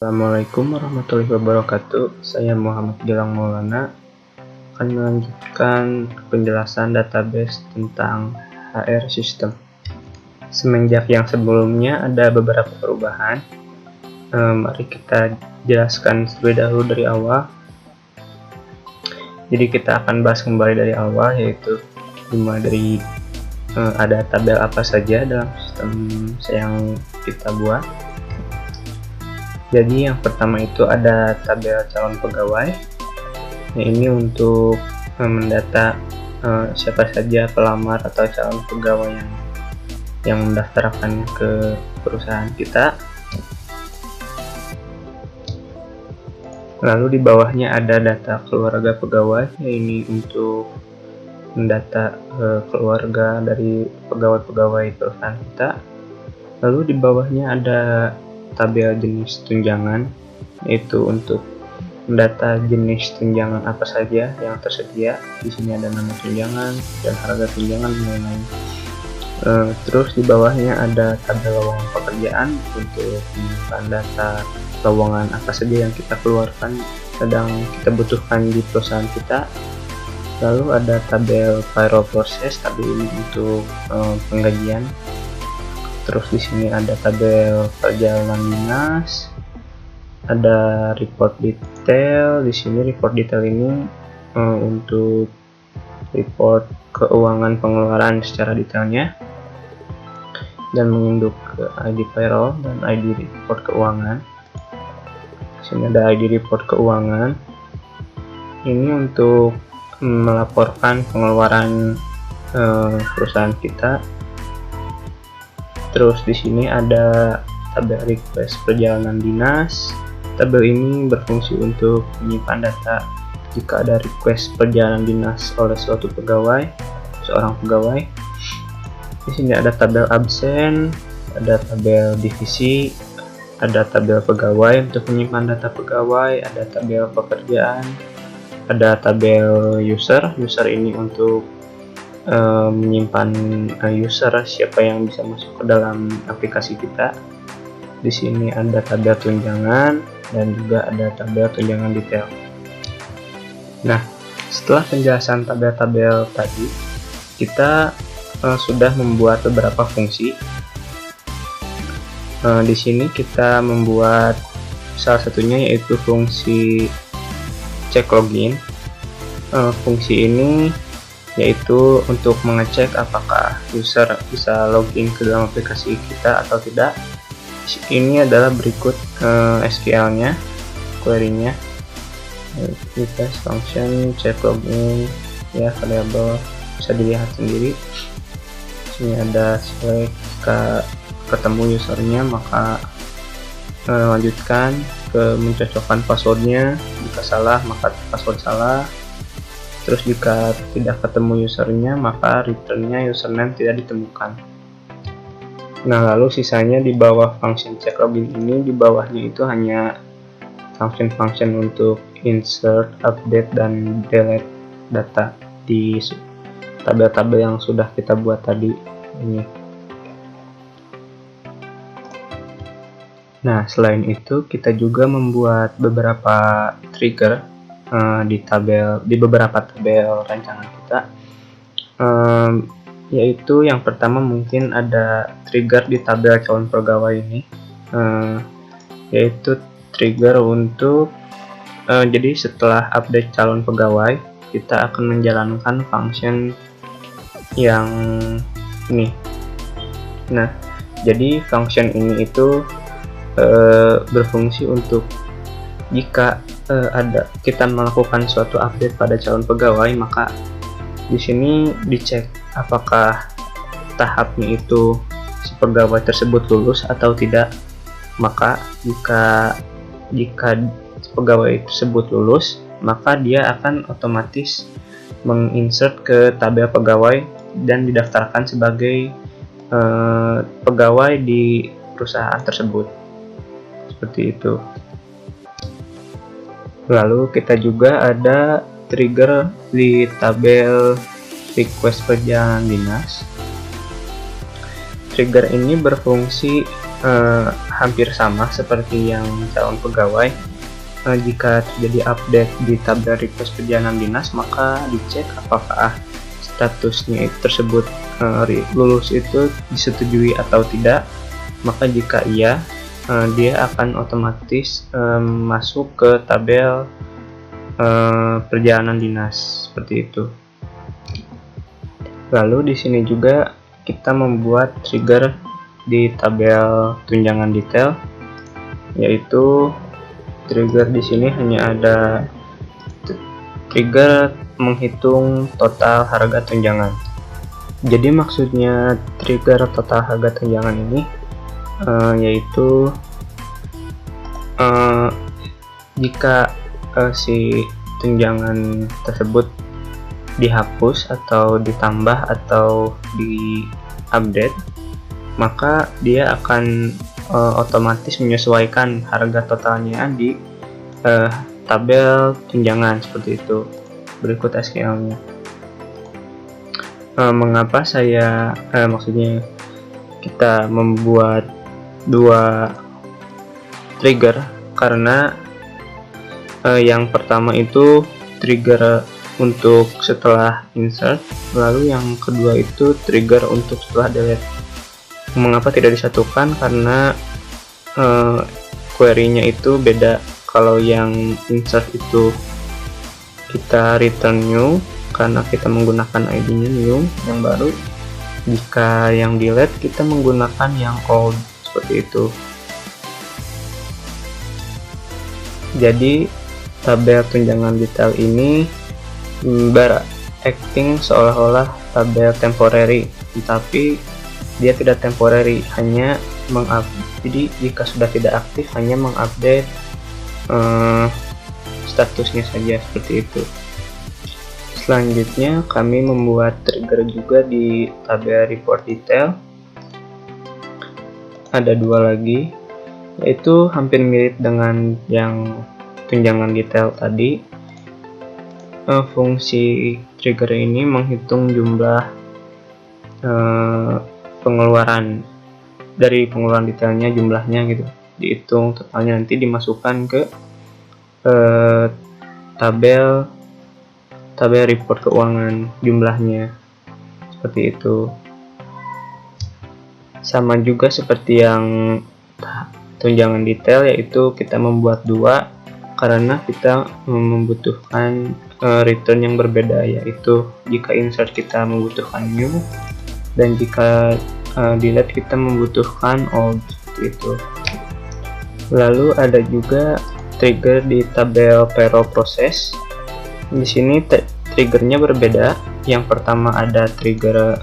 Assalamualaikum warahmatullahi wabarakatuh. Saya Muhammad Gilang Maulana akan melanjutkan penjelasan database tentang HR System. Semenjak yang sebelumnya ada beberapa perubahan. Mari kita jelaskan terlebih dahulu dari awal. Jadi kita akan bahas kembali dari awal, yaitu dimulai dari ada tabel apa saja dalam sistem yang kita buat. Jadi yang pertama itu ada tabel calon pegawai. Nah, ini untuk mendata siapa saja pelamar atau calon pegawai yang mendaftarkan ke perusahaan kita. Lalu di bawahnya ada data keluarga pegawai. Ini untuk mendata keluarga dari pegawai-pegawai perusahaan kita. Lalu di bawahnya ada tabel jenis tunjangan, yaitu untuk mendata jenis tunjangan apa saja yang tersedia. Di sini ada nama tunjangan dan harga tunjangan dan lain-lain. Terus di bawahnya ada tabel lowongan pekerjaan untuk menyimpan data lowongan apa saja yang kita keluarkan sedang kita butuhkan di perusahaan kita. Lalu ada tabel payroll process, tabel ini untuk penggajian. Terus di sini ada tabel perjalanan dinas, ada report detail. Di sini report detail ini untuk report keuangan pengeluaran secara detailnya dan menginduk ke ID payroll dan ID report keuangan. Di sini ada ID report keuangan. Ini untuk melaporkan pengeluaran perusahaan kita. Terus di sini ada tabel request perjalanan dinas. Tabel ini berfungsi untuk menyimpan data jika ada request perjalanan dinas oleh seorang pegawai. Di sini ada tabel absen, ada tabel divisi, ada tabel pegawai untuk menyimpan data pegawai, ada tabel pekerjaan, ada tabel user. User ini untuk menyimpan user, siapa yang bisa masuk ke dalam aplikasi kita. Di sini ada tabel tunjangan dan juga ada tabel tunjangan detail. Nah, setelah penjelasan tabel-tabel tadi, kita sudah membuat beberapa fungsi. Di sini kita membuat salah satunya yaitu fungsi cek login. Fungsi ini yaitu untuk mengecek apakah user bisa login ke dalam aplikasi kita atau tidak. Ini adalah berikut SQL-nya, query-nya. Request function check login, ya, variabel bisa dilihat sendiri. Sini ada select, ketemu usernya maka lanjutkan ke mencocokkan passwordnya. Jika salah maka password salah. Terus jika tidak ketemu usernya maka returnnya username tidak ditemukan. Nah, lalu sisanya di bawah function check login ini, di bawahnya itu hanya function-function untuk insert, update, dan delete data di tabel-tabel yang sudah kita buat tadi ini. Nah, selain itu kita juga membuat beberapa trigger di beberapa tabel rancangan kita, yaitu yang pertama mungkin ada trigger di tabel calon pegawai ini, yaitu trigger untuk jadi setelah update calon pegawai kita akan menjalankan function yang ini. Nah, jadi function ini itu berfungsi untuk jika kita melakukan suatu update pada calon pegawai, maka di sini dicek apakah tahapnya itu si pegawai tersebut lulus atau tidak. Maka jika pegawai tersebut lulus, maka dia akan otomatis menginsert ke tabel pegawai dan didaftarkan sebagai pegawai di perusahaan tersebut. Seperti itu. Lalu kita juga ada trigger di tabel request perjalanan dinas. Trigger ini berfungsi hampir sama seperti yang calon pegawai. Jika terjadi update di tabel request perjalanan dinas, maka dicek apakah statusnya tersebut lulus itu disetujui atau tidak. Maka jika iya, dia akan otomatis masuk ke tabel perjalanan dinas seperti itu. Lalu di sini juga kita membuat trigger di tabel tunjangan detail, yaitu trigger di sini hanya ada trigger menghitung total harga tunjangan. Jadi maksudnya trigger total harga tunjangan ini yaitu jika si tunjangan tersebut dihapus atau ditambah atau di-update, maka dia akan otomatis menyesuaikan harga totalnya di tabel tunjangan seperti itu. Berikut SQL-nya. Mengapa saya maksudnya kita membuat dua trigger? Karena yang pertama itu trigger untuk setelah insert, lalu yang kedua itu trigger untuk setelah delete. Mengapa tidak disatukan? Karena query-nya itu beda. Kalau yang insert itu kita return new karena kita menggunakan ID-nya new yang baru. Jika yang delete kita menggunakan yang old seperti itu. Jadi tabel tunjangan detail ini beracting seolah-olah tabel temporary, tetapi dia tidak temporary, hanya jadi jika sudah tidak aktif hanya mengupdate statusnya saja seperti itu. Selanjutnya kami membuat trigger juga di tabel report detail. Ada dua lagi, yaitu hampir mirip dengan yang tunjangan detail tadi. Fungsi trigger ini menghitung jumlah pengeluaran dari pengeluaran detailnya, jumlahnya gitu, dihitung totalnya, nanti dimasukkan ke tabel report keuangan jumlahnya seperti itu. Sama juga seperti yang tunjangan detail, yaitu kita membuat dua karena kita membutuhkan return yang berbeda, yaitu jika insert kita membutuhkan new dan jika delete kita membutuhkan old seperti itu. Lalu ada juga trigger di tabel payroll process. Di sini triggernya berbeda. Yang pertama ada trigger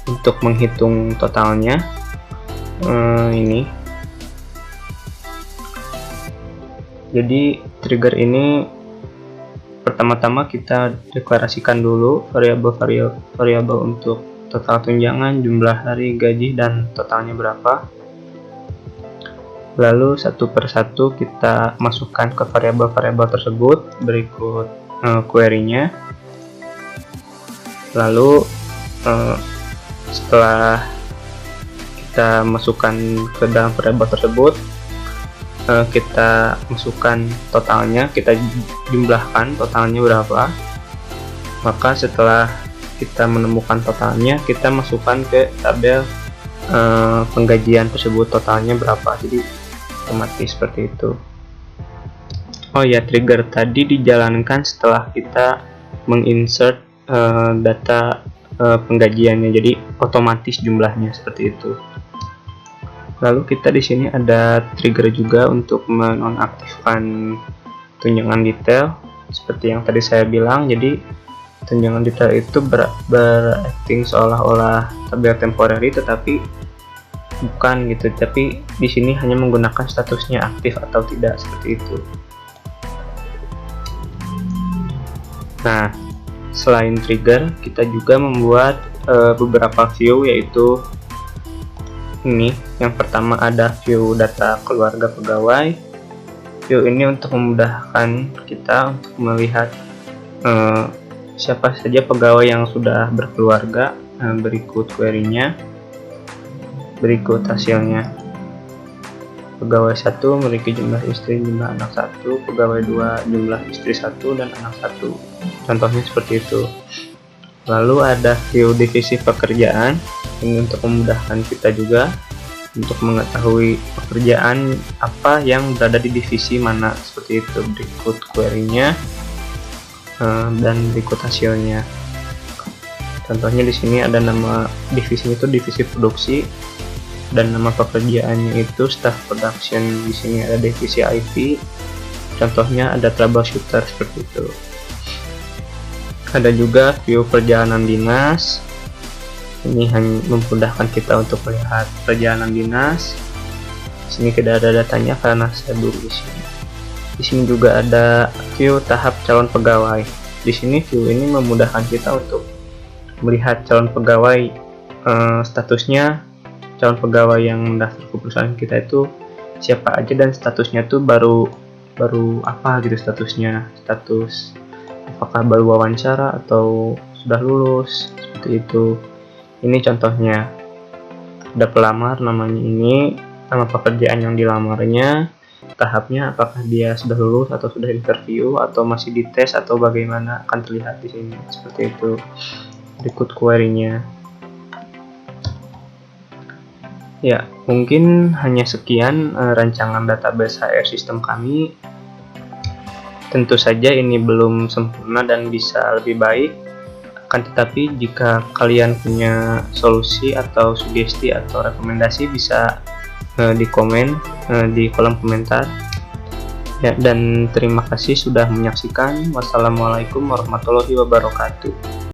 untuk menghitung totalnya, ini. Jadi trigger ini pertama-tama kita deklarasikan dulu variabel untuk total tunjangan, jumlah hari gaji, dan totalnya berapa. Lalu satu persatu kita masukkan ke variabel-variabel tersebut. Berikut query-nya. Lalu setelah kita masukkan ke dalam variabel tersebut, kita masukkan totalnya, kita jumlahkan totalnya berapa. Maka setelah kita menemukan totalnya, kita masukkan ke tabel penggajian tersebut totalnya berapa. Jadi otomatis seperti itu. Oh ya, trigger tadi dijalankan setelah kita menginsert data penggajiannya, jadi otomatis jumlahnya seperti itu. Lalu kita di sini ada trigger juga untuk menonaktifkan tunjangan detail seperti yang tadi saya bilang. Jadi tunjangan detail itu beracting seolah-olah tabel temporary, tetapi bukan gitu. Tapi di sini hanya menggunakan statusnya aktif atau tidak seperti itu. Nah, selain trigger, kita juga membuat beberapa view, yaitu ini. Yang pertama ada view data keluarga pegawai. View ini untuk memudahkan kita untuk melihat siapa saja pegawai yang sudah berkeluarga. Berikut query-nya, berikut hasilnya. pegawai 1 memiliki jumlah istri, jumlah anak 1, pegawai 2 jumlah istri 1 dan anak 1. Contohnya seperti itu. Lalu ada view divisi pekerjaan, ini untuk memudahkan kita juga untuk mengetahui pekerjaan apa yang berada di divisi mana, seperti itu. Berikut query-nya dan berikut hasilnya. Contohnya di sini ada nama divisinya itu divisi produksi dan nama pekerjaannya itu staff production. Di sini ada divisi IT. Contohnya ada troubleshooter seperti itu. Ada juga view perjalanan dinas. Ini hanya memudahkan kita untuk melihat perjalanan dinas. Di sini tidak ada datanya karena saya dulu di sini. Di sini juga ada view tahap calon pegawai. Di sini view ini memudahkan kita untuk melihat calon pegawai, statusnya calon pegawai yang mendaftar ke perusahaan kita itu siapa aja dan statusnya tuh baru apa gitu, status apakah baru wawancara atau sudah lulus, seperti itu. Ini contohnya, ada pelamar, namanya ini nama pekerjaan yang dilamarnya, tahapnya apakah dia sudah lulus atau sudah interview atau masih dites atau bagaimana, akan terlihat di sini seperti itu. Berikut query-nya. Ya, mungkin hanya sekian rancangan database HR sistem kami. Tentu saja ini belum sempurna dan bisa lebih baik. Akan tetapi jika kalian punya solusi atau sugesti atau rekomendasi, bisa di komen di kolom komentar. Ya, dan terima kasih sudah menyaksikan. Wassalamualaikum warahmatullahi wabarakatuh.